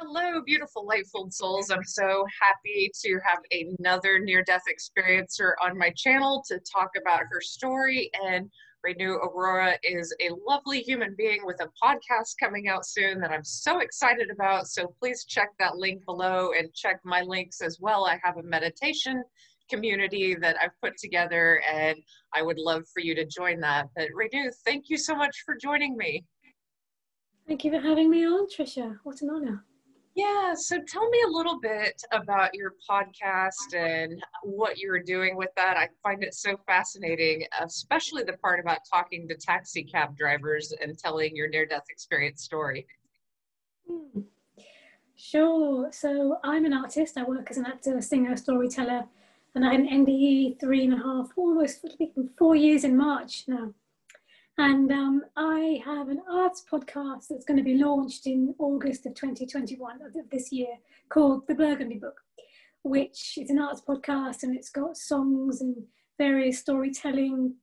Hello, beautiful light-filled souls. I'm so happy to have another near-death experiencer on my channel to talk about her story. And Renu Arora is a lovely human being with a podcast coming out soon that I'm so excited about. So please check that link below and check my links as well. I have a meditation community that I've put together, and I would love for you to join that. But Renu, thank you so much for joining me. Thank you for having me on, Tricia. What an honor. Yeah, so tell me a little bit about your podcast and what you're doing with that. I find it so fascinating, especially the part about talking to taxi cab drivers and telling your near-death experience story. Sure. So I'm an artist. I work as an actor, singer, storyteller, and I had an NDE 3.5, almost 4 years in March now. And I have an arts podcast that's going to be launched in August of 2021 of this year called The Burgundy Book, which is an arts podcast, and it's got songs and various storytelling.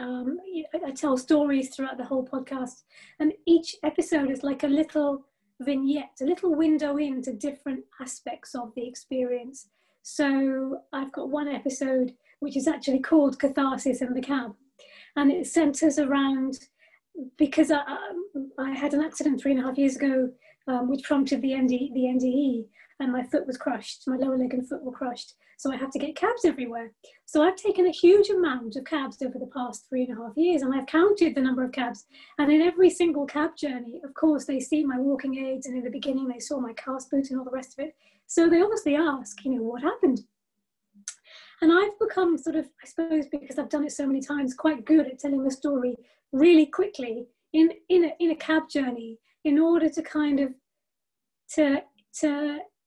I tell stories throughout the whole podcast, and each episode is like a little vignette, a little window into different aspects of the experience. So I've got one episode which is actually called Catharsis in the Cab. And it centers around, because I had an accident 3.5 years ago, which prompted the NDE, and my foot was crushed. My lower leg and foot were crushed. So I had to get cabs everywhere. So I've taken a huge amount of cabs over the past 3.5 years, and I've counted the number of cabs. And in every single cab journey, of course, they see my walking aids, and in the beginning, they saw my cast boot and all the rest of it. So they obviously ask, what happened? And I've become sort of, I suppose, because I've done it so many times, quite good at telling the story really quickly in a cab journey, in order to kind of to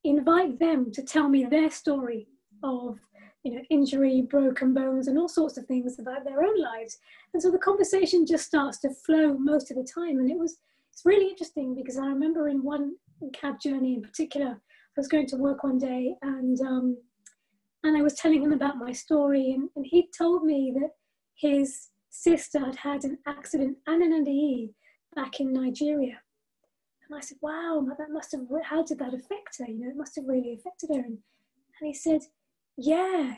invite them to tell me their story of injury, broken bones, and all sorts of things about their own lives. And so the conversation just starts to flow most of the time. And it's really interesting, because I remember in one cab journey in particular, I was going to work one day, and I was telling him about my story, and he told me that his sister had had an accident and an NDE back in Nigeria. And I said, wow, that must have, how did that affect her? It must have really affected her. And he said, yeah,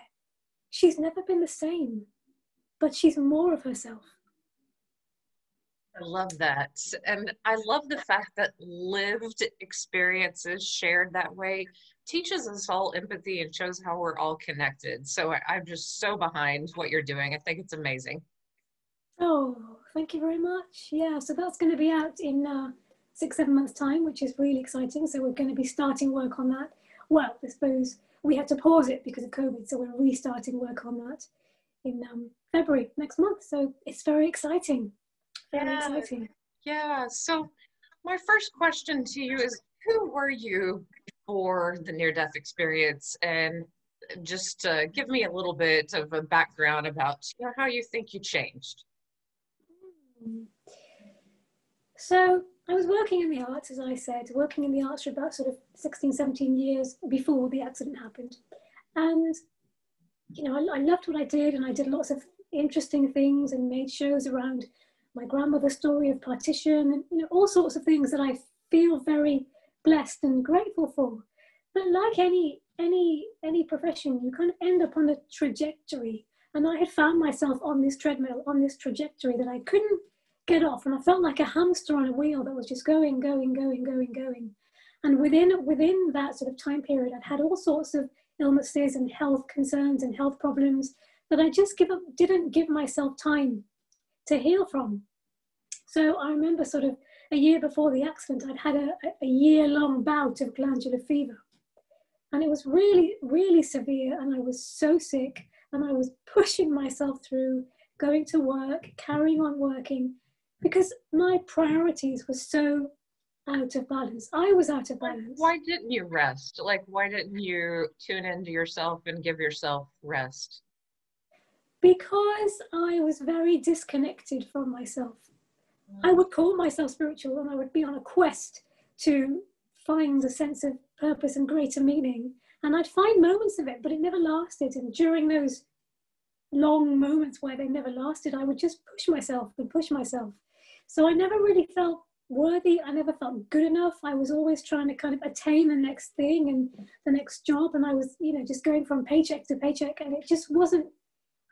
she's never been the same, but she's more of herself. I love that. And I love the fact that lived experiences shared that way teaches us all empathy and shows how we're all connected. So I'm just so behind what you're doing. I think it's amazing. Oh, thank you very much. Yeah, so that's going to be out in 6-7 months' time, which is really exciting. So we're going to be starting work on that. Well, I suppose we had to pause it because of COVID, so we're restarting work on that in February next month. So it's very exciting. Very exciting. Yeah. So my first question to you is, who were you before the near-death experience? And just give me a little bit of a background about how you think you changed. So I was working in the arts, as I said, working in the arts for about sort of 16, 17 years before the accident happened. And, I loved what I did, and I did lots of interesting things and made shows around my grandmother's story of partition, and all sorts of things that I feel very blessed and grateful for. But like any profession, you kind of end up on a trajectory, and I had found myself on this treadmill, on this trajectory that I couldn't get off, and I felt like a hamster on a wheel that was just going. And within that sort of time period, I'd had all sorts of illnesses and health concerns and health problems that I just didn't give myself time to heal from. So I remember sort of a year before the accident, I'd had a year-long bout of glandular fever. And it was really, really severe, and I was so sick, and I was pushing myself through, going to work, carrying on working, because my priorities were so out of balance. I was out of balance. Why didn't you rest? Why didn't you tune into yourself and give yourself rest? Because I was very disconnected from myself. I would call myself spiritual, and I would be on a quest to find a sense of purpose and greater meaning. And I'd find moments of it, but it never lasted. And during those long moments where they never lasted, I would just push myself and push myself. So I never really felt worthy. I never felt good enough. I was always trying to kind of attain the next thing and the next job. And I was, just going from paycheck to paycheck, and it just wasn't,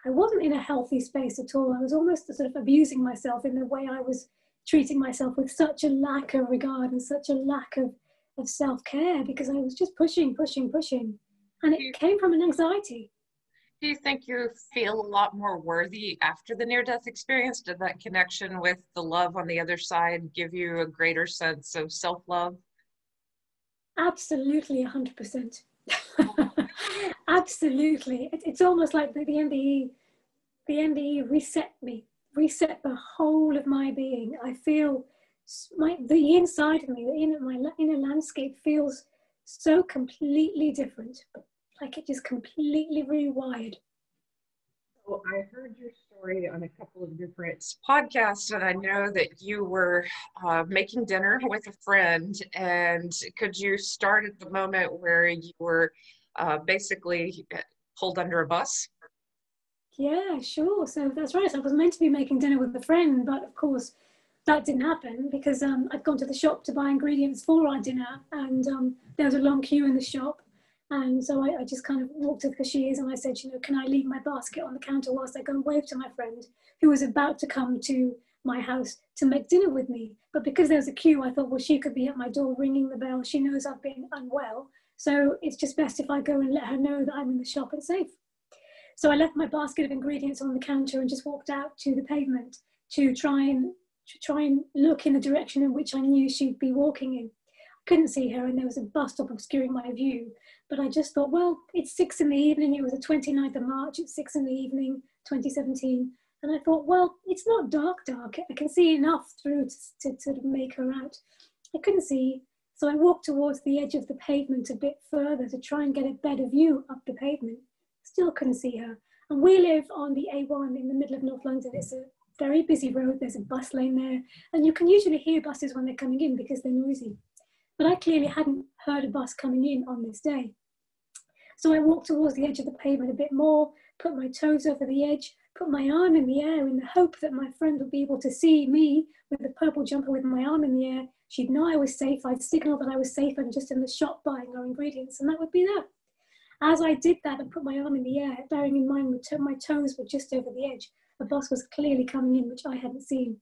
I wasn't in a healthy space at all. I was almost sort of abusing myself in the way I was treating myself, with such a lack of regard and such a lack of self-care, because I was just pushing. And it came from an anxiety. Do you think you feel a lot more worthy after the near-death experience? Did that connection with the love on the other side give you a greater sense of self-love? Absolutely, 100%. Absolutely. It's almost like the NDE reset me, reset the whole of my being. I feel the inside of me, my inner landscape feels so completely different. Like it just completely rewired. So I heard your story on a couple of different podcasts, and I know that you were making dinner with a friend. And could you start at the moment where you were basically pulled under a bus? Yeah, sure. So that's right. I was meant to be making dinner with a friend, but of course that didn't happen because I'd gone to the shop to buy ingredients for our dinner, and there was a long queue in the shop. And so I just kind of walked to the cashiers and I said, can I leave my basket on the counter whilst I go and wave to my friend who was about to come to my house to make dinner with me? But because there was a queue, I thought, well, she could be at my door ringing the bell. She knows I've been unwell. So it's just best if I go and let her know that I'm in the shop and safe. So I left my basket of ingredients on the counter and just walked out to the pavement to try and look in the direction in which I knew she'd be walking in. I couldn't see her, and there was a bus stop obscuring my view. But I just thought, well, it's 6 in the evening. It was the 29th of March. It's 6 in the evening, 2017. And I thought, well, it's not dark. I can see enough through to sort of make her out. I couldn't see. So I walked towards the edge of the pavement a bit further to try and get a better view up the pavement. Still couldn't see her. And we live on the A1 in the middle of North London. It's a very busy road. There's a bus lane there. And you can usually hear buses when they're coming in because they're noisy. But I clearly hadn't heard a bus coming in on this day. So I walked towards the edge of the pavement a bit more, put my toes over the edge, put my arm in the air in the hope that my friend would be able to see me with the purple jumper with my arm in the air. She'd know I was safe. I'd signal that I was safe and just in the shop buying our ingredients, and that would be that. As I did that and put my arm in the air, bearing in mind my toes were just over the edge, a bus was clearly coming in, which I hadn't seen.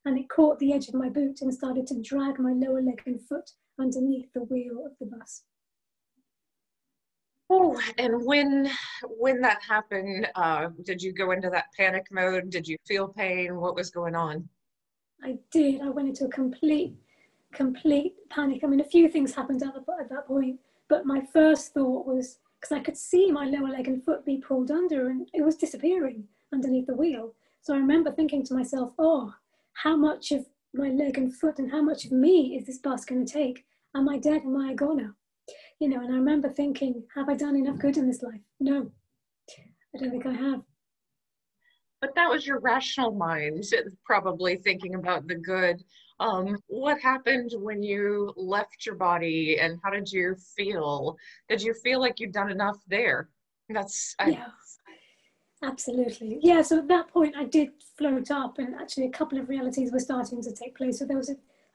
And it caught the edge of my boot and started to drag my lower leg and foot underneath the wheel of the bus. Oh, and when that happened, did you go into that panic mode? Did you feel pain? What was going on? I did. I went into a complete panic. I mean, a few things happened at that point, but my first thought was, because I could see my lower leg and foot be pulled under and it was disappearing underneath the wheel. So I remember thinking to myself, oh, how much of my leg and foot and how much of me is this bus going to take? Am I dead? Am I a goner? And I remember thinking, have I done enough good in this life? No, I don't think I have. But that was your rational mind probably thinking about the good. What happened when you left your body, and how did you feel? Did you feel like you'd done enough there? Yeah, absolutely. Yeah, so at that point I did float up, and actually a couple of realities were starting to take place. So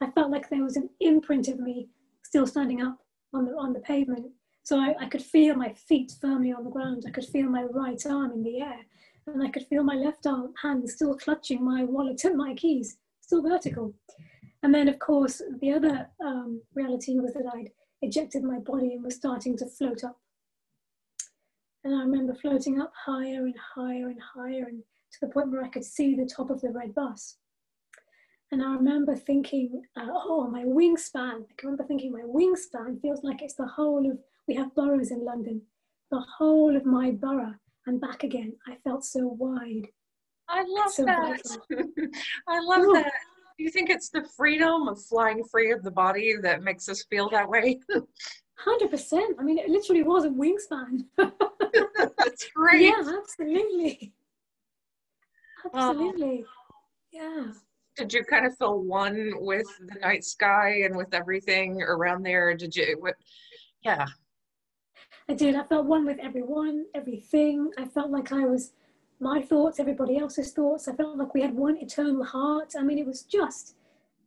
I felt like there was an imprint of me still standing up on the pavement. So I could feel my feet firmly on the ground. I could feel my right arm in the air, and I could feel my left hand still clutching my wallet and my keys, still vertical. And then, of course, the other reality was that I'd ejected my body and was starting to float up. And I remember floating up higher and higher and higher, and to the point where I could see the top of the red bus. And I remember thinking, my wingspan. I can remember thinking my wingspan feels like it's the whole of, we have boroughs in London, the whole of my borough and back again. I felt so wide. I love that. I love that. Do you think it's the freedom of flying free of the body that makes us feel that way? 100%. I mean, it literally was a wingspan. That's great. Yeah, absolutely. Absolutely. Yeah. Did you kind of feel one with the night sky and with everything around there? Did you? Yeah. I did. I felt one with everyone, everything. I felt like I was my thoughts, everybody else's thoughts. I felt like we had one eternal heart. I mean, it was just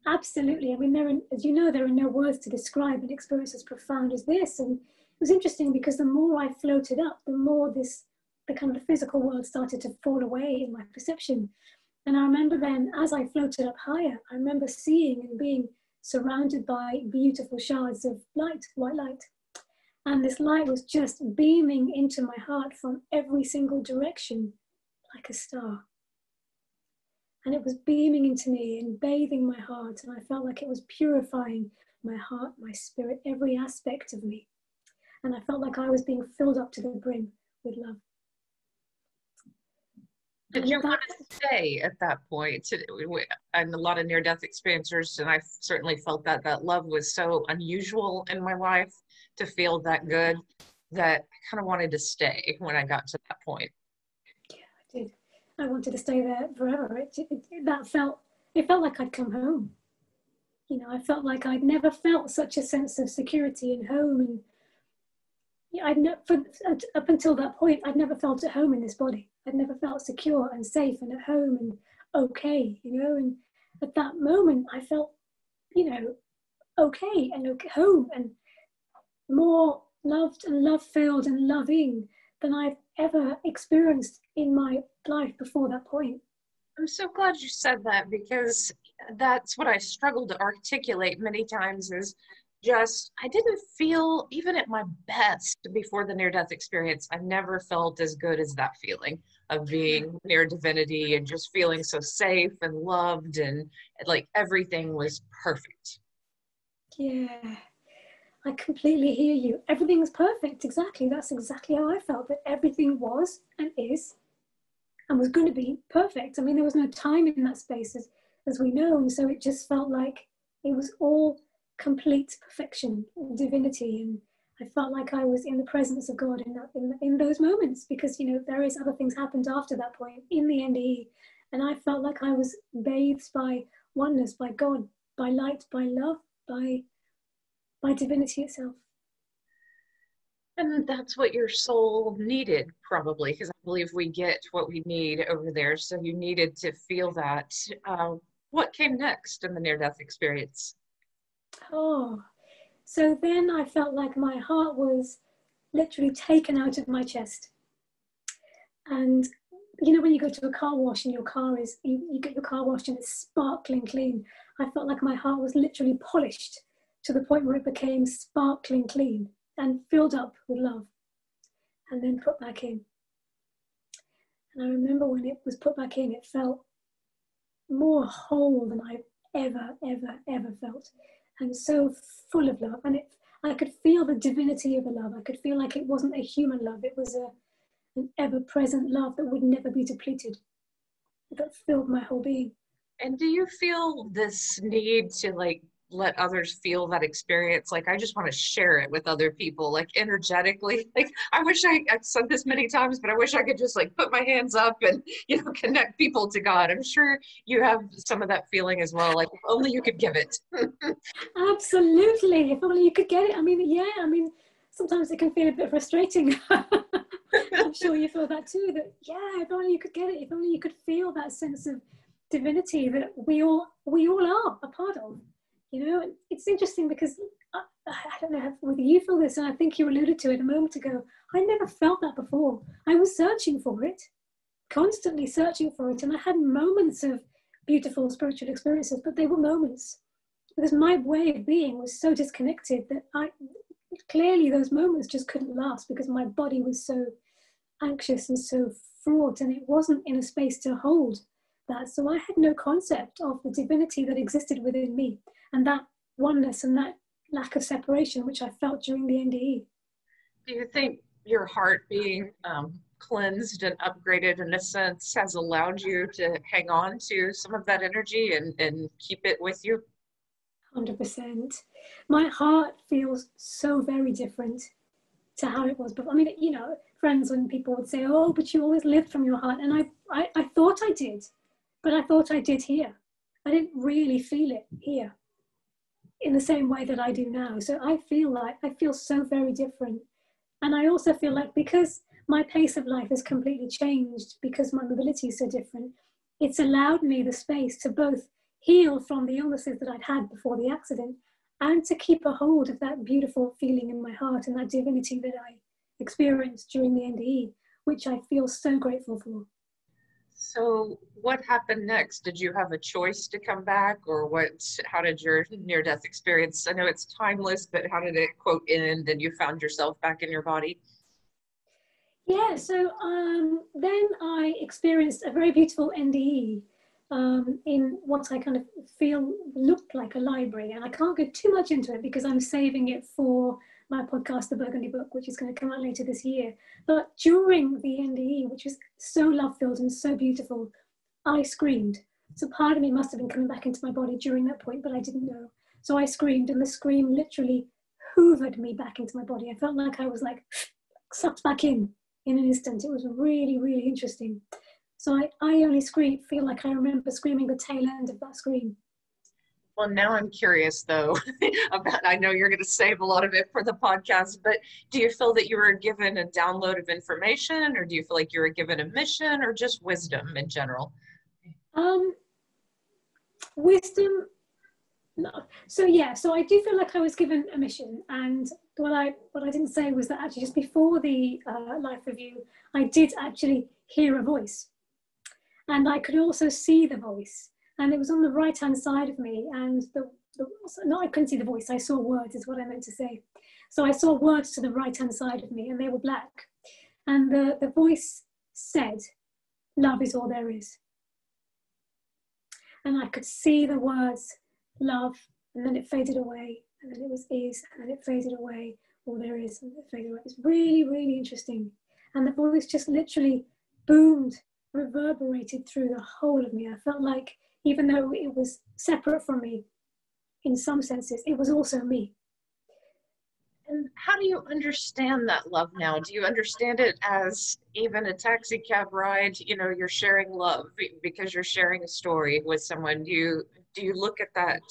Absolutely. I mean, as you know, there are no words to describe an experience as profound as this. And it was interesting because the more I floated up, the more the kind of the physical world started to fall away in my perception. And I remember then, as I floated up higher, I remember seeing and being surrounded by beautiful shards of light, white light. And this light was just beaming into my heart from every single direction, like a star. And it was beaming into me and bathing my heart. And I felt like it was purifying my heart, my spirit, every aspect of me. And I felt like I was being filled up to the brim with love. Did you want to stay at that point? And a lot of near-death experiencers, and I certainly felt that love was so unusual in my life to feel that good, that I kind of wanted to stay when I got to that point. Yeah, I did. I wanted to stay there forever. It felt like I'd come home. You know, I felt like I'd never felt such a sense of security and home. And up until that point, I'd never felt at home in this body. I'd never felt secure and safe and at home and okay, you know. And at that moment, I felt, you know, okay and home and more loved and love-filled and loving than I've ever experienced in my life before that point. I'm so glad you said that, because that's what I struggled to articulate many times, is just, I didn't feel, even at my best before the near-death experience, I never felt as good as that feeling of being near divinity and just feeling so safe and loved, and like everything was perfect. Yeah, I completely hear you. Everything was perfect. Exactly. That's exactly how I felt, that everything was and is and was going to be perfect. I mean, there was no time in that space, as we know. And so it just felt like it was all complete perfection, divinity. And I felt like I was in the presence of God in those moments, because, you know, various other things happened after that point in the NDE. And I felt like I was bathed by oneness, by God, by light, by love, by divinity itself. And that's what your soul needed, probably, because I believe we get what we need over there. So you needed to feel that. What came next in the near-death experience? Oh, so then I felt like my heart was literally taken out of my chest. And you know, when you go to a car wash and your car is, you get your car washed and it's sparkling clean. I felt like my heart was literally polished to the point where it became sparkling clean and filled up with love, and then put back in. And I remember when it was put back in, it felt more whole than I've ever felt, and so full of love. And I could feel the divinity of the love. I could feel like it wasn't a human love. It was an ever-present love that would never be depleted, that filled my whole being. And do you feel this need to like let others feel that experience? Like, I just want to share it with other people, like energetically. Like, I wish I've said this many times, but I wish I could just like put my hands up and, you know, connect people to God. I'm sure you have some of that feeling as well. Like, if only you could give it. Absolutely. If only you could get it. I mean, yeah, I mean, sometimes it can feel a bit frustrating. I'm sure you feel that too, that, yeah, if only you could get it, if only you could feel that sense of divinity that we all are a part of. You know, it's interesting because I don't know whether you feel this, and I think you alluded to it a moment ago. I never felt that before. I was searching for it, constantly searching for it, and I had moments of beautiful spiritual experiences, but they were moments, because my way of being was so disconnected that clearly those moments just couldn't last, because my body was so anxious and so fraught, and it wasn't in a space to hold that. So I had no concept of the divinity that existed within me, and that oneness and that lack of separation, which I felt during the NDE. Do you think your heart being cleansed and upgraded in a sense has allowed you to hang on to some of that energy and keep it with you? 100%. My heart feels so very different to how it was before. I mean, you know, friends, when people would say, oh, but you always lived from your heart. And I thought I did, but I thought I did here. I didn't really feel it here in the same way that I do now. So I feel so very different. And I also feel like, because my pace of life has completely changed, because my mobility is so different, it's allowed me the space to both heal from the illnesses that I'd had before the accident, and to keep a hold of that beautiful feeling in my heart and that divinity that I experienced during the NDE, which I feel so grateful for. So what happened next? Did you have a choice to come back, or how did your near-death experience, I know it's timeless, but how did it, quote, end and you found yourself back in your body? Yeah, so then I experienced a very beautiful NDE in what I kind of feel looked like a library. And I can't go too much into it because I'm saving it for my podcast, The Burgundy Book, which is going to come out later this year. But during the NDE, which was so love-filled and so beautiful, I screamed. So part of me must have been coming back into my body during that point, but I didn't know. So I screamed, and the scream literally hoovered me back into my body. I felt like I was like sucked back in an instant. It was really, really interesting. So I only feel like I remember screaming the tail end of that scream. Well, now I'm curious though about, I know you're going to save a lot of it for the podcast, but do you feel that you were given a download of information, or do you feel like you were given a mission, or just wisdom in general? Wisdom, no. So yeah, so I do feel like I was given a mission, and what I didn't say was that actually just before the life review, I did actually hear a voice, and I could also see the voice. And it was on the right-hand side of me, and I couldn't see the voice, I saw words is what I meant to say. So I saw words to the right-hand side of me, and they were black. And the voice said, "Love is all there is." And I could see the words, love, and then it faded away, and then it was is, and then it faded away, all there is, and it faded away. It's really, really interesting. And the voice just literally boomed, reverberated through the whole of me. I felt like, even though it was separate from me, in some senses, it was also me. And how do you understand that love now? Do you understand it as even a taxi cab ride? You know, you're sharing love because you're sharing a story with someone. Do you look at that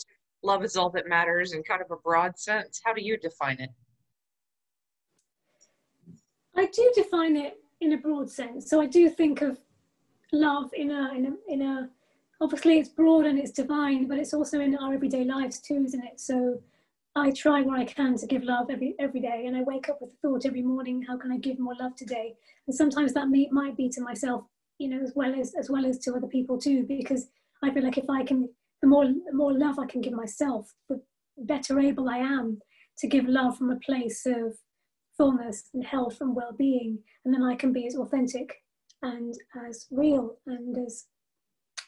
love is all that matters in kind of a broad sense? How do you define it? I do define it in a broad sense. So I do think of love in a obviously it's broad and it's divine, but it's also in our everyday lives too, isn't it? So I try where I can to give love every day, and I wake up with the thought every morning, how can I give more love today? And sometimes that might be to myself, you know, as well as to other people too, because I feel like if I can, the more love I can give myself, the better able I am to give love from a place of fullness and health and well-being, and then I can be as authentic and as real and as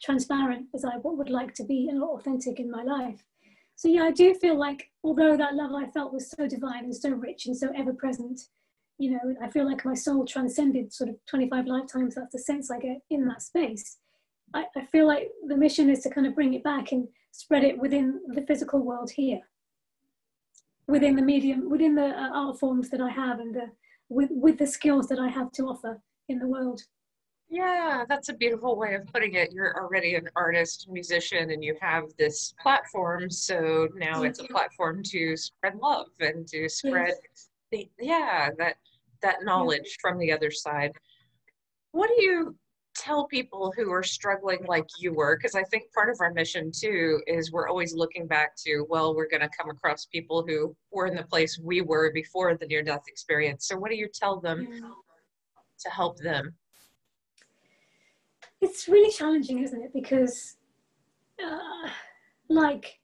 transparent as I would like to be and authentic in my life. So yeah, I do feel like, although that love I felt was so divine and so rich and so ever-present, you know, I feel like my soul transcended sort of 25 lifetimes. That's the sense I get in that space. I feel like the mission is to kind of bring it back and spread it within the physical world here, within the medium, within the art forms that I have, and with the skills that I have to offer in the world. Yeah, that's a beautiful way of putting it. You're already an artist, musician, and you have this platform. So now it's a platform to spread love and to spread that knowledge from the other side. What do you tell people who are struggling like you were? Because I think part of our mission too is we're always looking back to, well, we're going to come across people who were in the place we were before the near-death experience. So what do you tell them to help them? It's really challenging, isn't it? Because like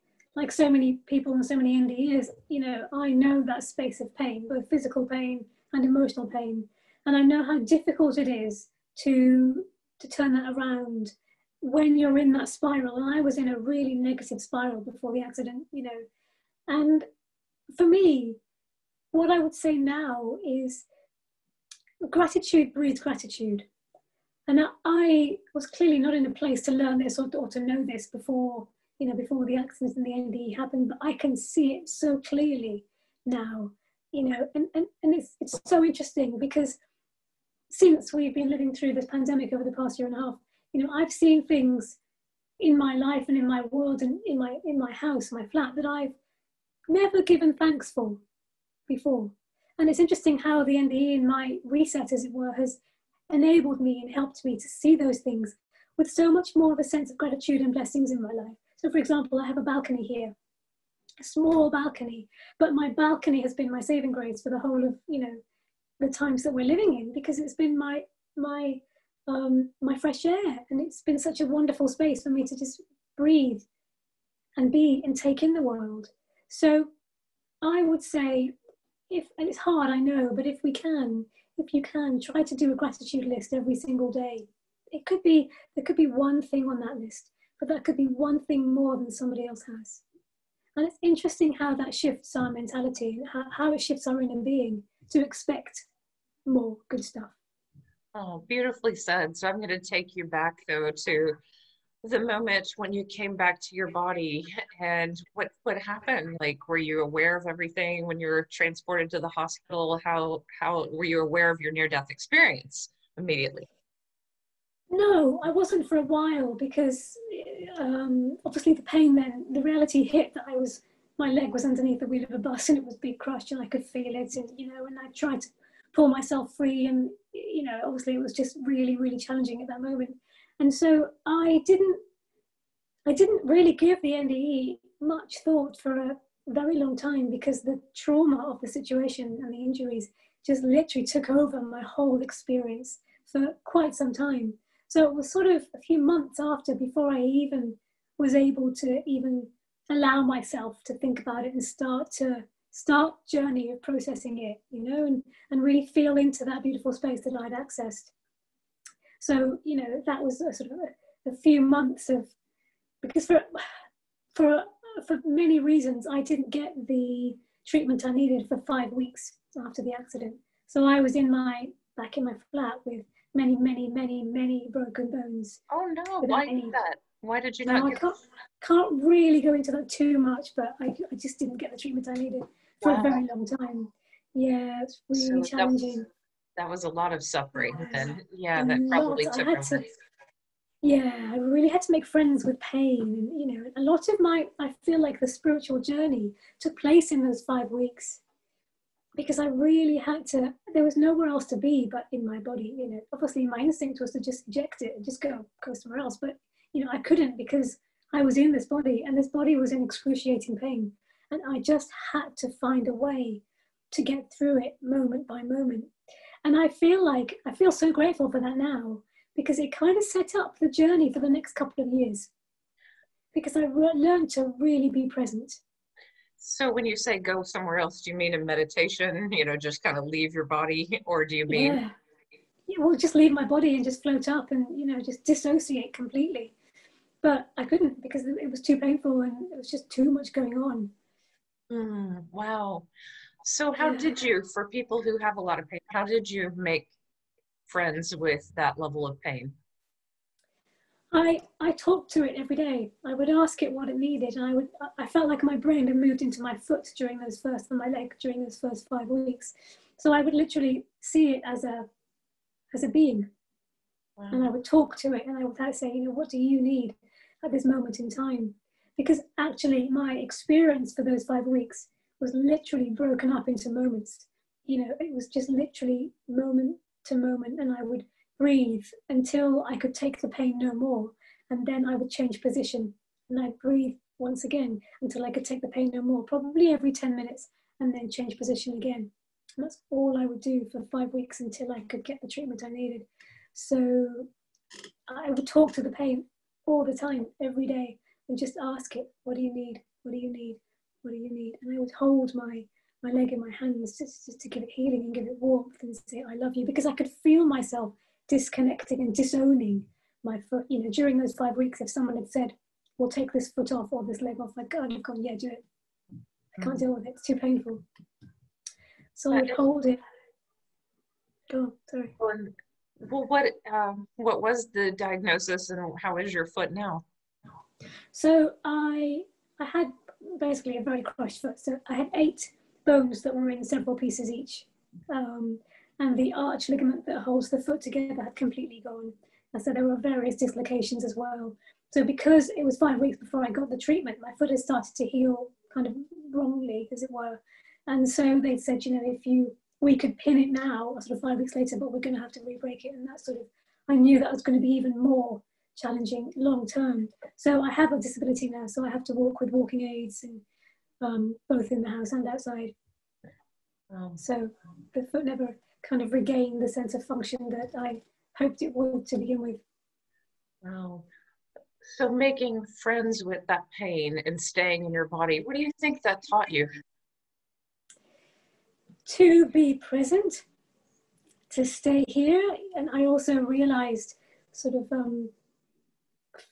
so many people and so many NDEs, you know, I know that space of pain, both physical pain and emotional pain. And I know how difficult it is to turn that around when you're in that spiral. And I was in a really negative spiral before the accident, you know. And for me, what I would say now is gratitude breeds gratitude. And I was clearly not in a place to learn this or to know this before, you know, before the accident and the NDE happened, but I can see it so clearly now, you know, and it's so interesting because since we've been living through this pandemic over the past year and a half, you know, I've seen things in my life and in my world and in my house, my flat, that I've never given thanks for before. And it's interesting how the NDE in my reset, as it were, has enabled me and helped me to see those things with so much more of a sense of gratitude and blessings in my life. So for example, I have a balcony here, a small balcony, but my balcony has been my saving grace for the whole of, you know, the times that we're living in, because it's been my fresh air, and it's been such a wonderful space for me to just breathe and be and take in the world. So I would say, and it's hard, I know, but if you can, try to do a gratitude list every single day. There could be one thing on that list, but that could be one thing more than somebody else has. And it's interesting how that shifts our mentality, and how it shifts our inner being to expect more good stuff. Oh, beautifully said. So I'm going to take you back, though, to the moment when you came back to your body, and what happened. Like, were you aware of everything when you were transported to the hospital? How were you aware of your near-death experience immediately? No, I wasn't for a while, because obviously the pain, then the reality hit that my leg was underneath the wheel of a bus and it was being crushed, and I could feel it, and you know, and I tried to pull myself free, and you know, obviously it was just really, really challenging at that moment. And so I didn't really give the NDE much thought for a very long time, because the trauma of the situation and the injuries just literally took over my whole experience for quite some time. So it was sort of a few months after, before I even was able to even allow myself to think about it and start journey of processing it, you know, and really feel into that beautiful space that I'd accessed. So, you know, that was a sort of a few months of, because for many reasons, I didn't get the treatment I needed for 5 weeks after the accident. So I was back in my flat with many, many, many, many broken bones. Oh no, why did that? Why did you no, not I can't really go into that too much, but I just didn't get the treatment I needed for a very long time. Yeah, it's really challenging. That was a lot of suffering, and yeah, A that lot. probably took over. Yeah, I really had to make friends with pain. And, you know, a lot of I feel like the spiritual journey took place in those 5 weeks, because I really had to, there was nowhere else to be but in my body. You know, obviously my instinct was to just eject it and just go somewhere else. But, you know, I couldn't, because I was in this body, and this body was in excruciating pain. And I just had to find a way to get through it moment by moment. And I feel so grateful for that now, because it kind of set up the journey for the next couple of years, because I learned to really be present. So when you say go somewhere else, do you mean in meditation, you know, just kind of leave your body, or do you mean? Yeah, well, just leave my body and just float up and, you know, just dissociate completely. But I couldn't, because it was too painful and it was just too much going on. Wow. So how did you, for people who have a lot of pain, how did you make friends with that level of pain? I talked to it every day. I would ask it what it needed, and I felt like my brain had moved into my foot during those first, and my leg during those first 5 weeks. So I would literally see it as a being. Wow. And I would talk to it, and I would say, you know, what do you need at this moment in time? Because actually my experience for those 5 weeks was literally broken up into moments. You know, it was just literally moment to moment, and I would breathe until I could take the pain no more, and then I would change position, and I'd breathe once again until I could take the pain no more, probably every 10 minutes, and then change position again. And that's all I would do for 5 weeks until I could get the treatment I needed. So I would talk to the pain all the time, every day, and just ask it, what do you need? What do you need? What do you need? And I would hold my leg in my hands just to give it healing and give it warmth and say, I love you, because I could feel myself disconnecting and disowning my foot. You know, during those 5 weeks, if someone had said, well, take this foot off or this leg off, I'd have gone, yeah, do it. I can't deal with it. It's too painful. So I would hold it. Go on, sorry. Well, what was the diagnosis, and how is your foot now? So I had basically a very crushed foot. So I had 8 bones that were in several pieces each. And the arch ligament that holds the foot together had completely gone. And so there were various dislocations as well. So because it was 5 weeks before I got the treatment, my foot had started to heal kind of wrongly, as it were. And so they said, you know, we could pin it now, sort of 5 weeks later, but we're going to have to re-break it. And that sort of, I knew that was going to be even more challenging long term. So I have a disability now, so I have to walk with walking aids, and both in the house and outside. So the foot never kind of regained the sense of function that I hoped it would to begin with. Wow. So making friends with that pain and staying in your body, what do you think that taught you? To be present, to stay here. And I also realized sort of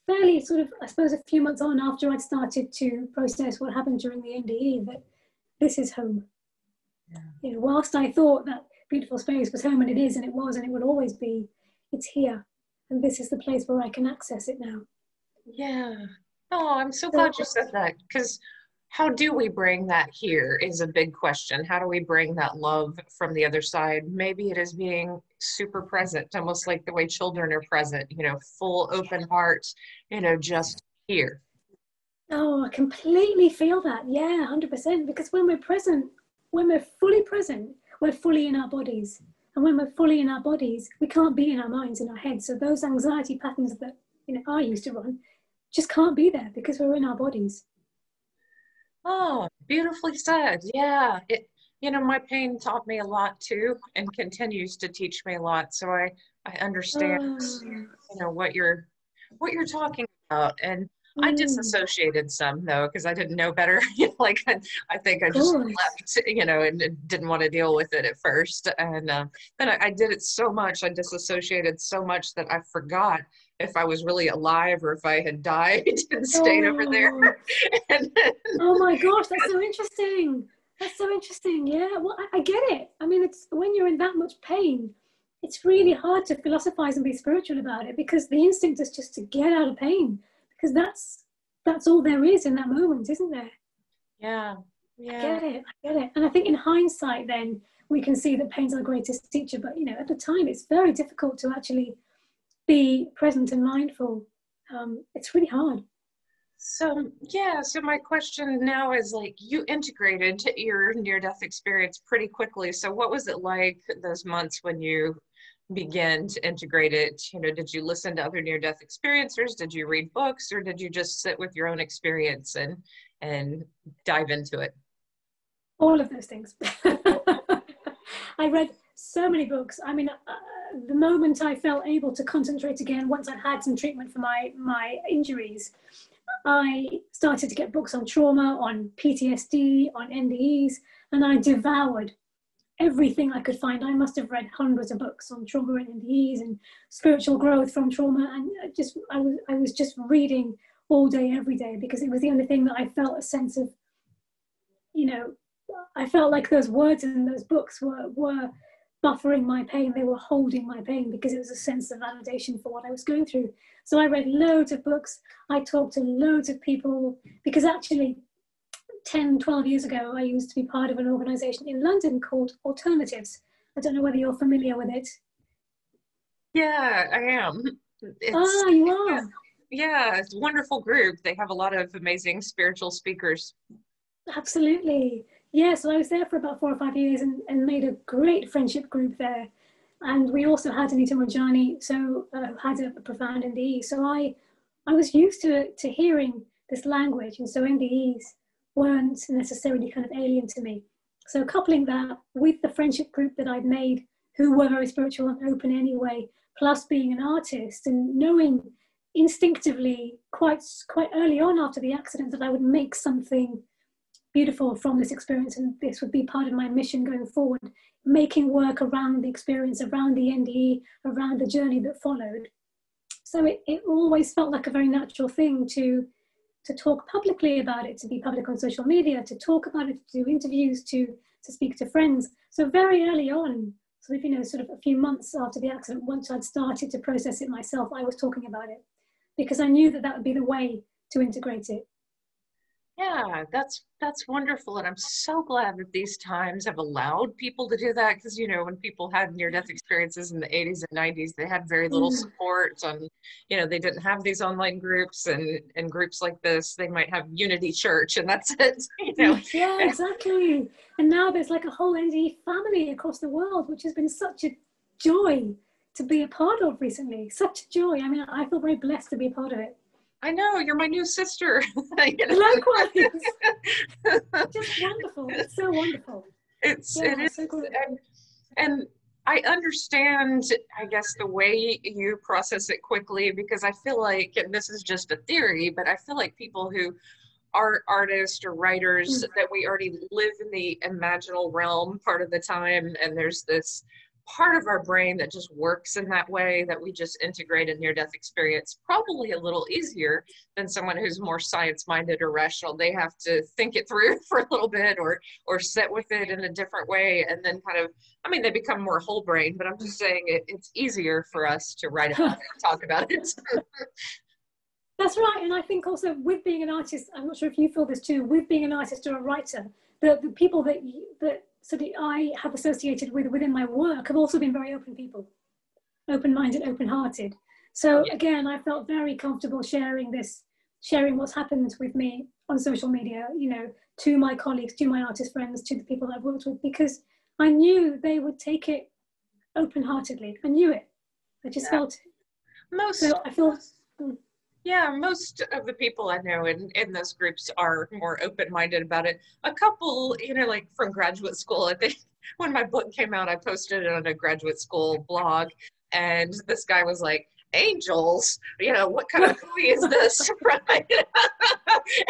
fairly sort of, I suppose, a few months on after I'd started to process what happened during the NDE, that this is home. Yeah. You know, whilst I thought that beautiful space was home, and it is, and it was, and it will always be, it's here. And this is the place where I can access it now. Yeah. Oh, I'm so glad you said that, because how do we bring that here is a big question. How do we bring that love from the other side? Maybe it is being super present, almost like the way children are present, you know, full open heart, you know, just here. Oh, I completely feel that. Yeah, 100%. Because when we're present, when we're fully present, we're fully in our bodies. And when we're fully in our bodies, we can't be in our minds, in our heads. So those anxiety patterns that, you know, I used to run just can't be there because we're in our bodies. Oh, beautifully said. Yeah. You know, my pain taught me a lot too, and continues to teach me a lot. So I understand, you know, what you're talking about. And I disassociated some though, because I didn't know better. Like I think I just left, you know, and didn't want to deal with it at first. And then I did it so much, I disassociated so much that I forgot if I was really alive or if I had died and stayed over there. And then, oh my gosh, that's so interesting. That's so interesting. Yeah, well, I get it. I mean, it's when you're in that much pain, it's really hard to philosophize and be spiritual about it, because the instinct is just to get out of pain, because that's all there is in that moment, isn't there? Yeah. Yeah. I get it. And I think in hindsight, then we can see that pain's our greatest teacher. But you know, at the time, it's very difficult to actually be present and mindful. It's really hard. So yeah, so my question now is, like, you integrated your near-death experience pretty quickly. So what was it like those months when you began to integrate it? You know, did you listen to other near-death experiencers? Did you read books, or did you just sit with your own experience and dive into it? All of those things. I read so many books. I mean, the moment I felt able to concentrate again, once I'd had some treatment for my injuries, I started to get books on trauma, on PTSD, on NDEs, and I devoured everything I could find. I must have read hundreds of books on trauma and NDEs and spiritual growth from trauma, and I was just reading all day, every day, because it was the only thing that I felt a sense of, you know, I felt like those words in those books were buffering my pain. They were holding my pain, because it was a sense of validation for what I was going through. So I read loads of books. I talked to loads of people, because actually 10, 12 years ago, I used to be part of an organization in London called Alternatives. I don't know whether you're familiar with it. Yeah, I am. You are? Yeah, it's a wonderful group. They have a lot of amazing spiritual speakers. Absolutely. Yeah, so I was there for about 4 or 5 years and made a great friendship group there. And we also had Anita Mojani, so had a profound NDE. So I was used to hearing this language, and so NDEs weren't necessarily kind of alien to me. So coupling that with the friendship group that I'd made, who were very spiritual and open anyway, plus being an artist and knowing instinctively quite early on after the accident that I would make something beautiful from this experience, and this would be part of my mission going forward, making work around the experience, around the NDE, around the journey that followed. So it always felt like a very natural thing to talk publicly about it, to be public on social media, to talk about it, to do interviews, to speak to friends. So very early on, sort of, you know, sort of a few months after the accident, once I'd started to process it myself, I was talking about it, because I knew that would be the way to integrate it. Yeah, that's wonderful. And I'm so glad that these times have allowed people to do that, because, you know, when people had near-death experiences in the 80s and 90s, they had very little support on, you know, they didn't have these online groups and groups like this. They might have Unity Church and that's it, you know. Yeah, exactly. And now there's like a whole NDE family across the world, which has been such a joy to be a part of recently. Such a joy. I mean, I feel very blessed to be a part of it. I know, you're my new sister. Likewise. Just wonderful. It's so wonderful. It is, so good. and I understand, I guess, the way you process it quickly, because I feel like, and this is just a theory, but I feel like people who are artists or writers, that we already live in the imaginal realm part of the time, and there's this part of our brain that just works in that way, that we just integrate a near-death experience probably a little easier than someone who's more science-minded or rational. They have to think it through for a little bit, or sit with it in a different way, and then kind of, I mean, they become more whole brain, but I'm just saying it's easier for us to write about it and talk about it. That's right. And I think also with being an artist, I'm not sure if you feel this too, with being an artist or a writer, the people that sort of I have associated with within my work have also been very open people, open-minded, open-hearted. So again, I felt very comfortable sharing what's happened with me on social media, you know, to my colleagues, to my artist friends, to the people I've worked with, because I knew they would take it open-heartedly. I knew it. I just felt it. So I feel... Yeah, most of the people I know in those groups are more open-minded about it. A couple, you know, like from graduate school, I think when my book came out, I posted it on a graduate school blog, and this guy was like, angels, you know, what kind of movie is this? Right?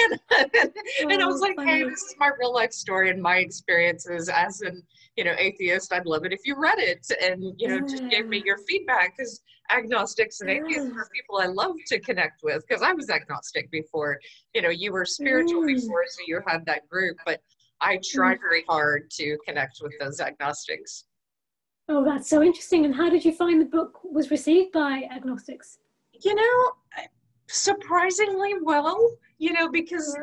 and I was like, hey, this is my real life story and my experiences as an, you know, atheist. I'd love it if you read it and, you know, just give me your feedback, because agnostics and atheists are people I love to connect with, because I was agnostic before. You know, you were spiritual before, so you had that group, but I try very hard to connect with those agnostics. Oh, that's so interesting. And how did you find the book was received by agnostics? You know, surprisingly well, you know, because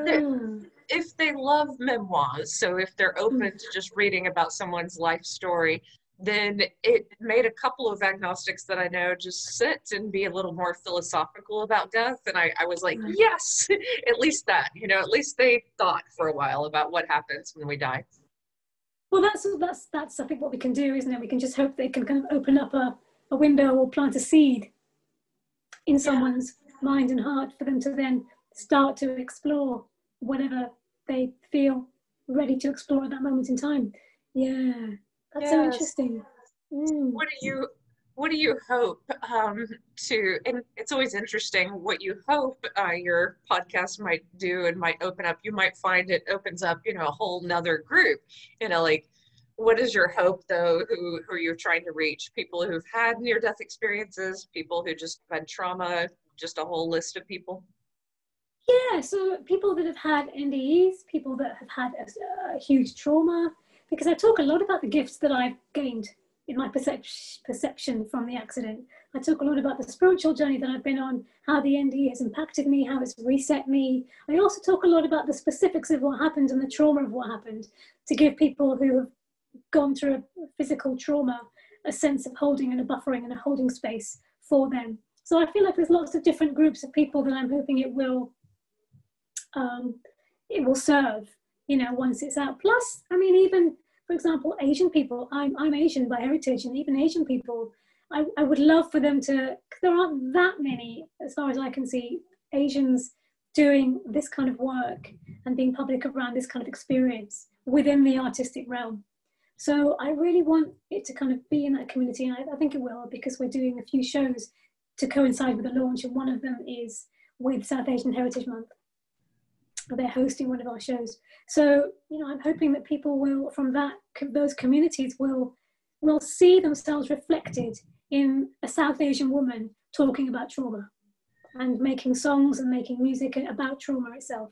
if they love memoirs, so if they're open to just reading about someone's life story, then it made a couple of agnostics that I know just sit and be a little more philosophical about death. And I was like, yes, at least that, you know, at least they thought for a while about what happens when we die. Well, that's I think what we can do, isn't it? We can just hope they can kind of open up a window or plant a seed in someone's mind and heart for them to then start to explore whatever they feel ready to explore at that moment in time. Yeah, that's so interesting. What do you hope to, and it's always interesting what you hope your podcast might do and might open up. You might find it opens up, you know, a whole nother group, you know, like, what is your hope though, who you're trying to reach? People who've had near-death experiences, people who just had trauma, just a whole list of people? Yeah, so people that have had NDEs, people that have had a huge trauma, because I talk a lot about the gifts that I've gained in my perception from the accident. I talk a lot about the spiritual journey that I've been on, how the NDE has impacted me, how it's reset me. I also talk a lot about the specifics of what happened and the trauma of what happened, to give people who have gone through a physical trauma a sense of holding and a buffering and a holding space for them. So I feel like there's lots of different groups of people that I'm hoping it will serve, you know, once it's out. Plus, I mean, even, for example, Asian people, I'm Asian by heritage, and even Asian people, I would love for them to, because there aren't that many, as far as I can see, Asians doing this kind of work and being public around this kind of experience within the artistic realm. So I really want it to kind of be in that community, and I think it will, because we're doing a few shows to coincide with the launch, and one of them is with South Asian Heritage Month. They're hosting one of our shows. So, you know, I'm hoping that people will, from those communities, will see themselves reflected in a South Asian woman talking about trauma and making songs and making music about trauma itself.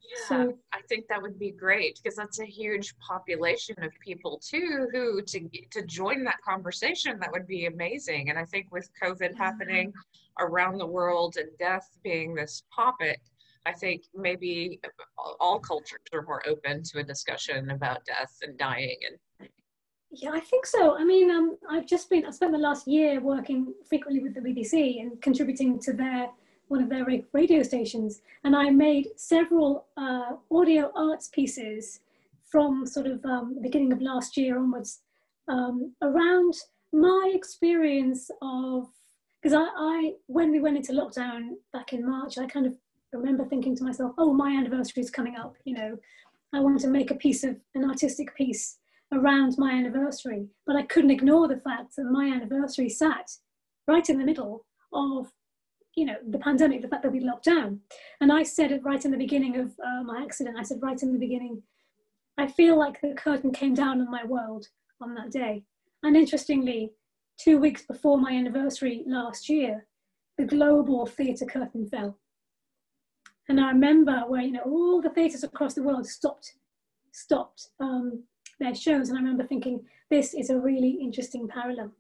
Yeah, so, I think that would be great, because that's a huge population of people too who to join that conversation. That would be amazing. And I think with COVID happening around the world and death being this topic, I think maybe all cultures are more open to a discussion about death and dying. And yeah, I think so. I mean, I spent the last year working frequently with the BBC and contributing to one of their radio stations, and I made several audio arts pieces from sort of the beginning of last year onwards around my experience of, because I when we went into lockdown back in March, I kind of remember thinking to myself, oh, my anniversary is coming up, you know, I want to make an artistic piece around my anniversary, but I couldn't ignore the fact that my anniversary sat right in the middle of, you know, the pandemic, the fact that we locked down. And I said it right in the beginning of my accident, I said right in the beginning, I feel like the curtain came down on my world on that day. And interestingly, 2 weeks before my anniversary last year, the global theatre curtain fell. And I remember where, you know, all the theatres across the world stopped their shows. And I remember thinking, this is a really interesting parallel.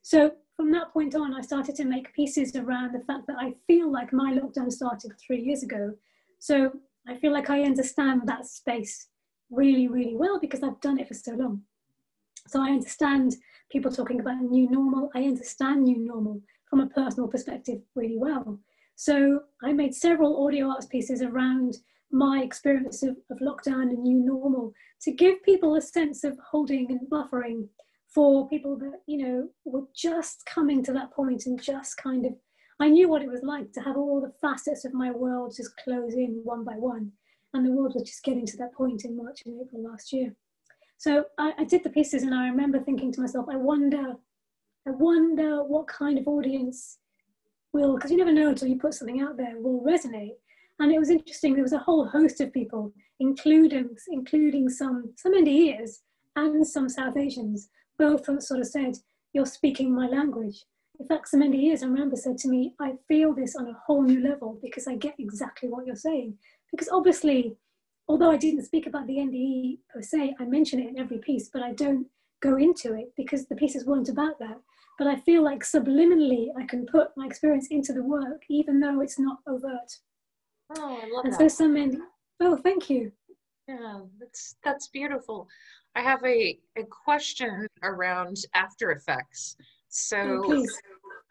So from that point on, I started to make pieces around the fact that I feel like my lockdown started 3 years ago. So I feel like I understand that space really, really well because I've done it for so long. So I understand people talking about new normal. I understand new normal from a personal perspective really well. So I made several audio arts pieces around my experience of lockdown and new normal to give people a sense of holding and buffering for people that, you know, were just coming to that point and just kind of, I knew what it was like to have all the facets of my world just close in one by one. And the world was just getting to that point in March and April last year. So I did the pieces and I remember thinking to myself, I wonder what kind of audience will, because you never know until you put something out there, will resonate. And it was interesting, there was a whole host of people, including some Indians and some South Asians, both sort of said, you're speaking my language. In fact, some Indians, I remember, said to me, I feel this on a whole new level because I get exactly what you're saying. Because obviously, although I didn't speak about the NDE per se, I mention it in every piece, but I don't go into it because the pieces weren't about that. But I feel like subliminally, I can put my experience into the work, even though it's not overt. Oh, I love and that. So oh, thank you. Yeah, that's beautiful. I have a question around After Effects. So, Please.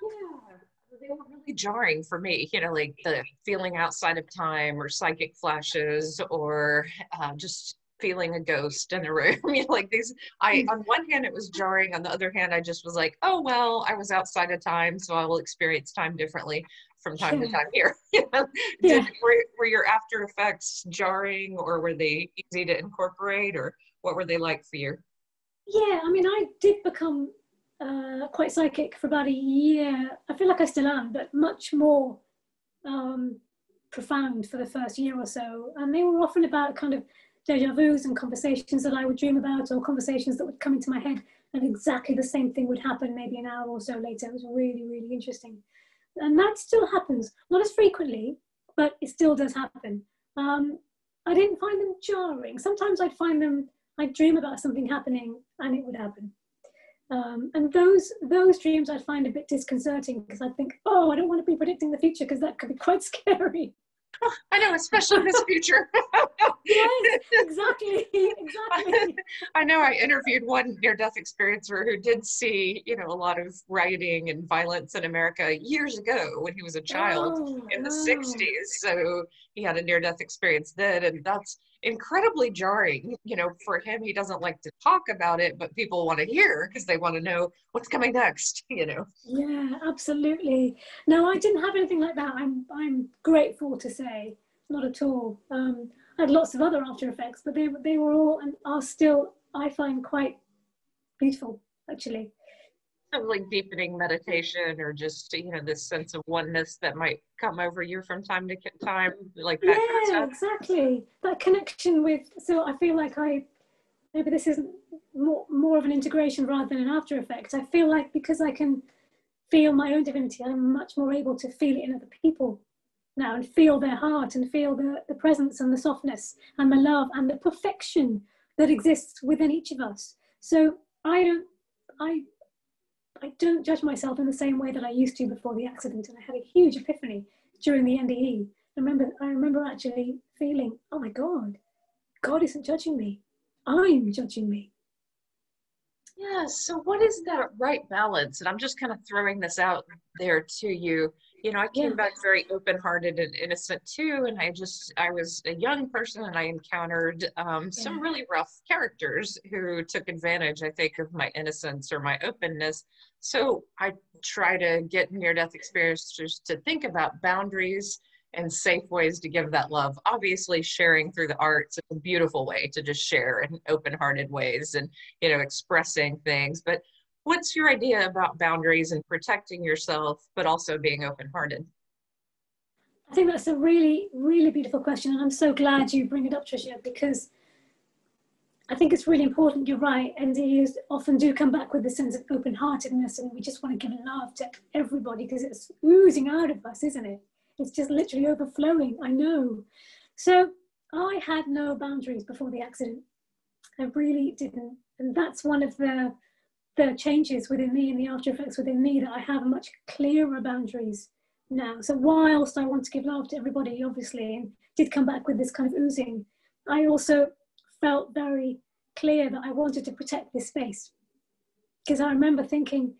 yeah, they were really jarring for me, you know, like the feeling outside of time or psychic flashes or just feeling a ghost in a room. You know, like these, on one hand, it was jarring. On the other hand, I just was like, oh, well, I was outside of time, so I will experience time differently from time to time here. You know? Were your After Effects jarring or were they easy to incorporate or what were they like for you? Yeah, I mean, I did become quite psychic for about a year. I feel like I still am, but much more profound for the first year or so. And they were often about kind of deja vus and conversations that I would dream about or conversations that would come into my head and exactly the same thing would happen maybe an hour or so later. It was really, really interesting. And that still happens, not as frequently, but it still does happen. I didn't find them jarring. Sometimes I'd dream about something happening and it would happen. And those dreams I'd find a bit disconcerting because I'd think, oh, I don't want to be predicting the future because that could be quite scary. I know, especially this future. Yes, exactly. I know I interviewed one near-death experiencer who did see, you know, a lot of rioting and violence in America years ago when he was a child in the 60s. So he had a near-death experience then, and that's incredibly jarring. You know, for him, he doesn't like to talk about it, but people want to hear because they want to know what's coming next, you know. Yeah, absolutely. No, I didn't have anything like that. I'm grateful to say, not at all. I had lots of other after effects, but they were all and are still, I find, quite beautiful, actually. Of like deepening meditation or just, you know, this sense of oneness that might come over you from time to time, like that kind of stuff. Exactly. That connection with, so I feel like maybe this isn't more of an integration rather than an after effect. I feel like because I can feel my own divinity, I'm much more able to feel it in other people now and feel their heart and feel the presence and the softness and the love and the perfection that exists within each of us. So I don't judge myself in the same way that I used to before the accident. And I had a huge epiphany during the NDE. I remember actually feeling, oh my God, God isn't judging me. I'm judging me. Yeah, so what is that right balance? And I'm just kind of throwing this out there to you. I Yeah. came back very open-hearted and innocent too. And I was a young person and I encountered some Yeah. really rough characters who took advantage, I think, of my innocence or my openness. So I try to get near-death experiences to think about boundaries and safe ways to give that love. Obviously, sharing through the arts is a beautiful way to just share in open-hearted ways and, expressing things. But what's your idea about boundaries and protecting yourself, but also being open-hearted? I think that's a really, really beautiful question. And I'm so glad you bring it up, Tricia, because I think it's really important. You're right. NDEs often do come back with a sense of open-heartedness, and we just want to give love to everybody because it's oozing out of us, isn't it? It's just literally overflowing. I know. So I had no boundaries before the accident. I really didn't. And that's one of the changes within me and the after effects within me, that I have much clearer boundaries now. So whilst I want to give love to everybody, obviously, and did come back with this kind of oozing, I also felt very clear that I wanted to protect this space. Because I remember thinking,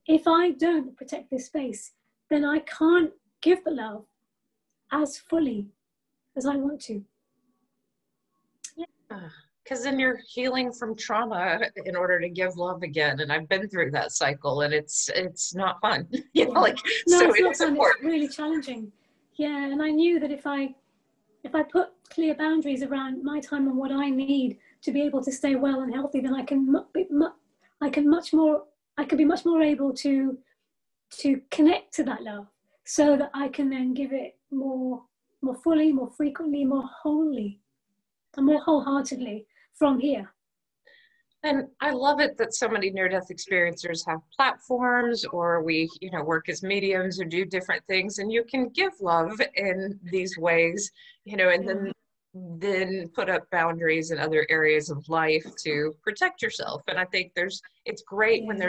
if I don't protect this space, then I can't give the love as fully as I want to. Yeah, because then you're healing from trauma in order to give love again. And I've been through that cycle, and it's not fun. Yeah. No, So it's it not is fun. important. It's really challenging. Yeah, and I knew that if I put clear boundaries around my time and what I need to be able to stay well and healthy, then I can be much more able to connect to that love, so that I can then give it more fully, more frequently, more wholly, and more wholeheartedly from here. And I love it that so many near-death experiencers have platforms, or we, work as mediums or do different things, and you can give love in these ways, and then put up boundaries in other areas of life to protect yourself. And I think it's great when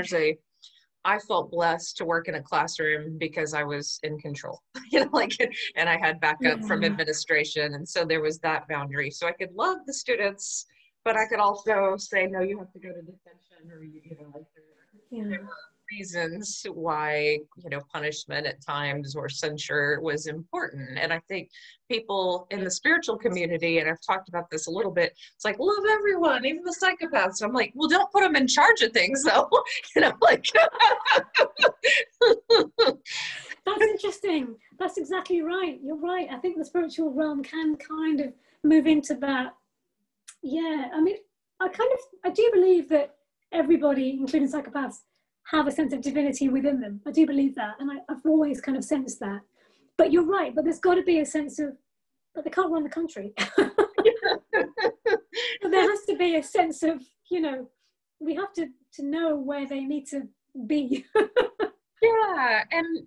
I felt blessed to work in a classroom because I was in control, and I had backup from administration. And so there was that boundary. So I could love the students, but I could also say, no, you have to go to detention, or, there were reasons why, punishment at times or censure was important. And I think people in the spiritual community, and I've talked about this a little bit, it's like, love everyone, even the psychopaths. I'm like, well, don't put them in charge of things though. That's interesting. That's exactly right. You're right. I think the spiritual realm can kind of move into that. Yeah, I mean, I do believe that everybody, including psychopaths, have a sense of divinity within them. I do believe that, and I've always kind of sensed that. But you're right, but there's got to be a sense of, but they can't run the country. There has to be a sense of, we have to know where they need to be. Yeah, and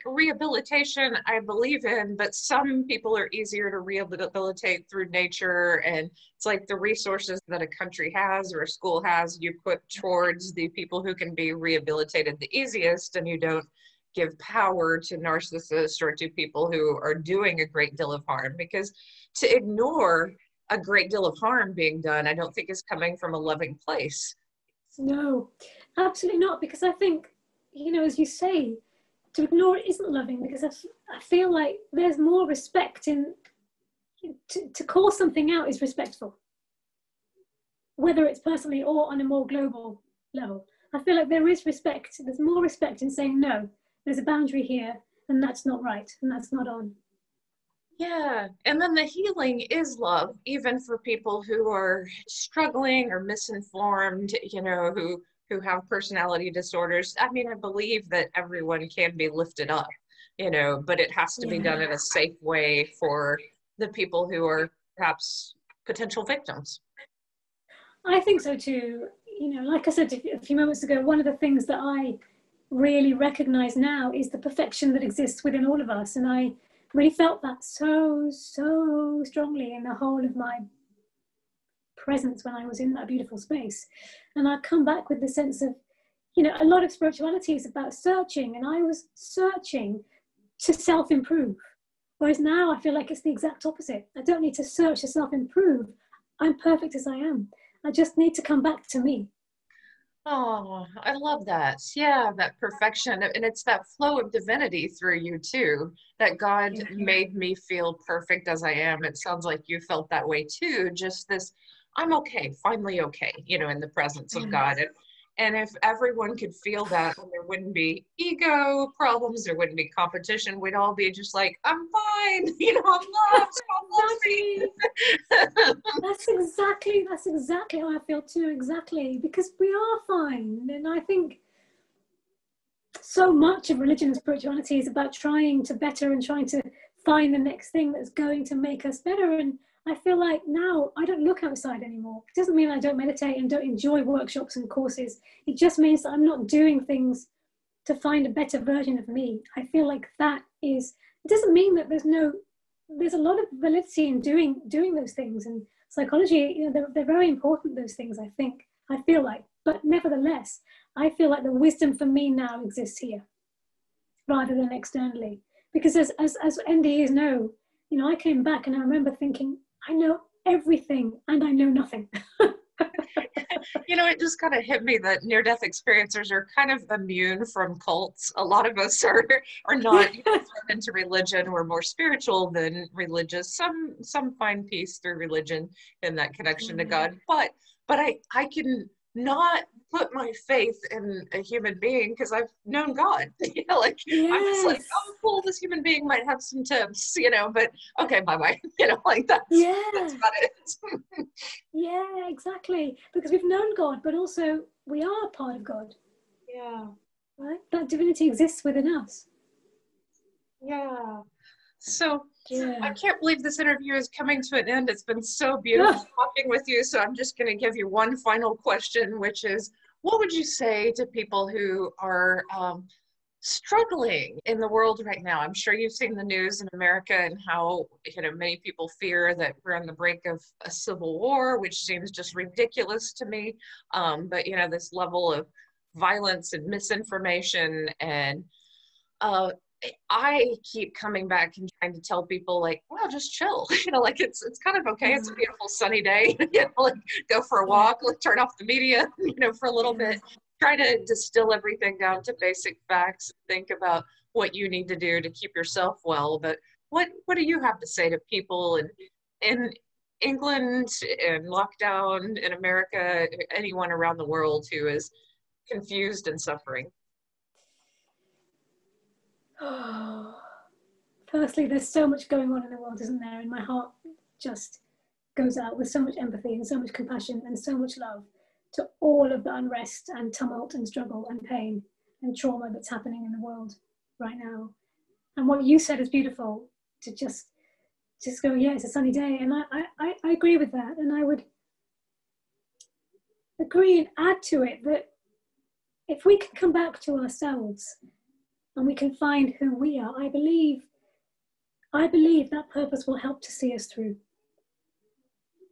rehabilitation, I believe in, but some people are easier to rehabilitate through nature, and it's like the resources that a country has or a school has, you put towards the people who can be rehabilitated the easiest, and you don't give power to narcissists or to people who are doing a great deal of harm, because to ignore a great deal of harm being done, I don't think is coming from a loving place. No, absolutely not, because I think, as you say, to ignore it isn't loving, because I feel like there's more respect in, to call something out is respectful, whether it's personally or on a more global level. I feel like there is respect, there's more respect in saying, no, there's a boundary here, and that's not right, and that's not on. Yeah, and then the healing is love, even for people who are struggling or misinformed, who have personality disorders. I mean, I believe that everyone can be lifted up, but it has to be done in a safe way for the people who are perhaps potential victims. I think so too. Like I said a few moments ago, one of the things that I really recognize now is the perfection that exists within all of us. And I really felt that so strongly in the whole of my presence when I was in that beautiful space. And I'd come back with the sense of, a lot of spirituality is about searching, and I was searching to self-improve. Whereas now I feel like it's the exact opposite. I don't need to search to self-improve. I'm perfect as I am. I just need to come back to me. Oh, I love that. Yeah, that perfection. And it's that flow of divinity through you too, that God Yeah. made me feel perfect as I am. It sounds like you felt that way too. Just this, I'm okay, finally okay, in the presence of Yeah. God. And if everyone could feel that, then there wouldn't be ego problems, there wouldn't be competition. We'd all be just like, I'm fine, I'm loved, Exactly. God loves me. That's exactly how I feel too, exactly. Because we are fine. And I think so much of religion and spirituality is about trying to better and trying to find the next thing that's going to make us better. And I feel like now I don't look outside anymore. It doesn't mean I don't meditate and don't enjoy workshops and courses. It just means that I'm not doing things to find a better version of me. I feel like that is, it doesn't mean that there's a lot of validity in doing those things. And psychology, they're very important, those things, I feel like. But nevertheless, I feel like the wisdom for me now exists here rather than externally. Because as NDEs know, I came back and I remember thinking, I know everything and I know nothing. It just kind of hit me that near-death experiencers are kind of immune from cults. A lot of us are not thrown into religion. We're more spiritual than religious. Some find peace through religion and that connection to God. But I can not put my faith in a human being because I've known God. I'm just like, Yes. oh, cool, this human being might have some tips, but okay, bye-bye. Like Yeah. that's about it. Yeah, exactly. Because we've known God, but also we are part of God, Yeah. right? That divinity exists within us. Yeah. So I Yeah. can't believe this interview is coming to an end. It's been so beautiful Oh, talking with you. So I'm just going to give you one final question, which is, what would you say to people who are struggling in the world right now? I'm sure you've seen the news in America and how, many people fear that we're on the brink of a civil war, which seems just ridiculous to me. But, this level of violence and misinformation and uh, I keep coming back and trying to tell people like, well, just chill. Like it's kind of okay. It's a beautiful sunny day. Like go for a yeah. walk, like turn off the media, for a little Yeah. bit. Try to distill everything down to basic facts. Think about what you need to do to keep yourself well. But what do you have to say to people in England and lockdown in America, anyone around the world who is confused and suffering? Oh. Firstly, there's so much going on in the world, isn't there? And my heart just goes out with so much empathy and so much compassion and so much love to all of the unrest and tumult and struggle and pain and trauma that's happening in the world right now. And what you said is beautiful, to just go, yeah, it's a sunny day. And I agree with that. And I would agree and add to it that if we can come back to ourselves and we can find who we are, I believe that purpose will help to see us through.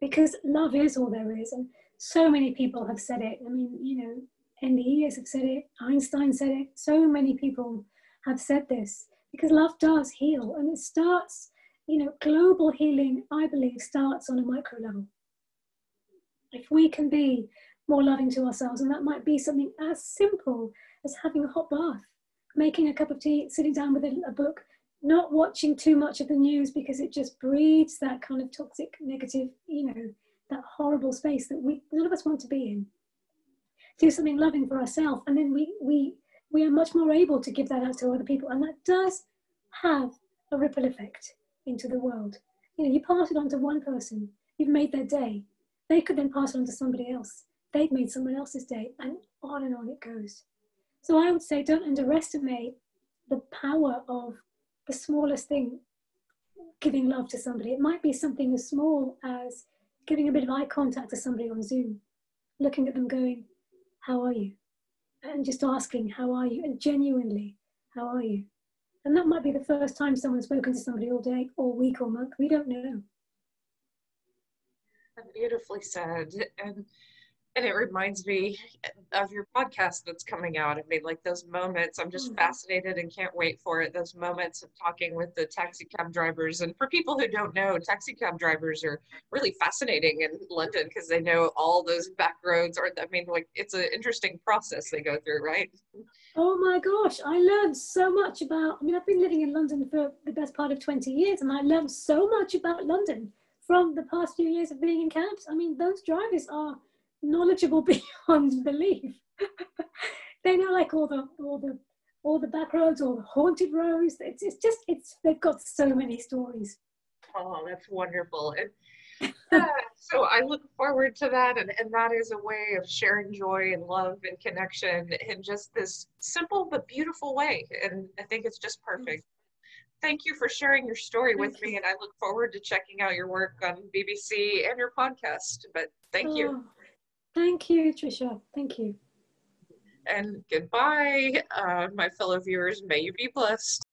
Because love is all there is. And so many people have said it. I mean, NDEs have said it, Einstein said it, so many people have said this, because love does heal. And it starts, global healing, I believe, starts on a micro level. If we can be more loving to ourselves, and that might be something as simple as having a hot bath, making a cup of tea, sitting down with a book, not watching too much of the news because it just breeds that kind of toxic, negative, that horrible space that none of us want to be in. Do something loving for ourselves, and then we are much more able to give that out to other people, and that does have a ripple effect into the world. You pass it on to one person, you've made their day. They could then pass it on to somebody else. They've made someone else's day, and on it goes. So I would say, don't underestimate the power of the smallest thing, giving love to somebody. It might be something as small as giving a bit of eye contact to somebody on Zoom, looking at them going, how are you? And just asking, how are you? And genuinely, how are you? And that might be the first time someone's spoken to somebody all day, or week, or month. We don't know. Beautifully said. And And it reminds me of your podcast that's coming out. I mean, like those moments, I'm just fascinated and can't wait for it. Those moments of talking with the taxi cab drivers. And for people who don't know, taxi cab drivers are really fascinating in London because they know all those back roads. Or, I mean, like it's an interesting process they go through, right? Oh my gosh, I learned so much about, I mean, I've been living in London for the best part of 20 years, and I learned so much about London from the past few years of being in cabs. I mean, those drivers are knowledgeable beyond belief. They know like all the back roads, all the haunted roads. It's they've got so many stories. Oh, that's wonderful. Yeah, so I look forward to that, and that is a way of sharing joy and love and connection in just this simple but beautiful way. And I think it's just perfect. Thank you for sharing your story with Thank me, you. and I look forward to checking out your work on BBC and your podcast. But thank you, Oh, thank you, Tricia. Thank you. and goodbye, my fellow viewers. May you be blessed.